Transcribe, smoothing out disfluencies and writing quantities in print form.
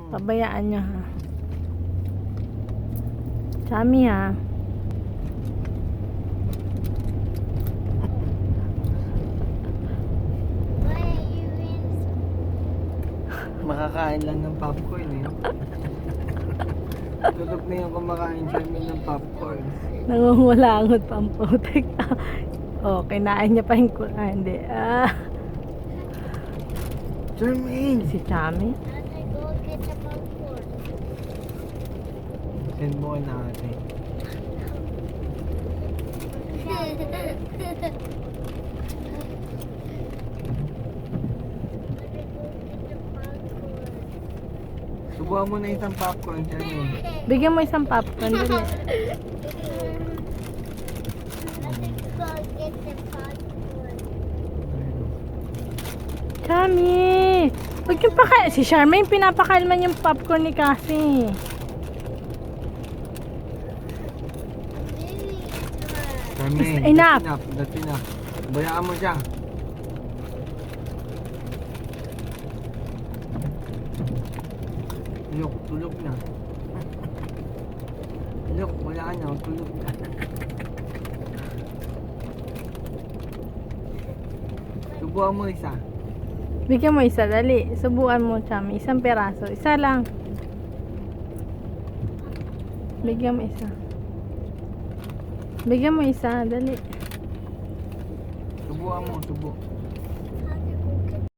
Pabayaan nyo ha. Chami ha. Makakain lang ng popcorn eh. Tulog na yung kumakain siya ng popcorn. Nangungulangot pa ang putik. Oh, kinain niya pa yung hindi. Jermaine! Si Chami. Send mo na ate. Subuhan mo na isang popcorn, Jermaine. Bigyan mo isang popcorn. Dali. Chami! Huwag yung si Charmaine pinapakalman yung popcorn ni Cassie. Jermaine, Enough. That's enough. Bayaan mo siya. Tulog na. Wala na, tulog na. Subuhan mo isa. Bigyan mo isa, dali. Subuan mo, Chami. Isang peraso. Isa lang. Bigyan mo isa. Bigyan mo isa, dali. Subuhan mo, subo.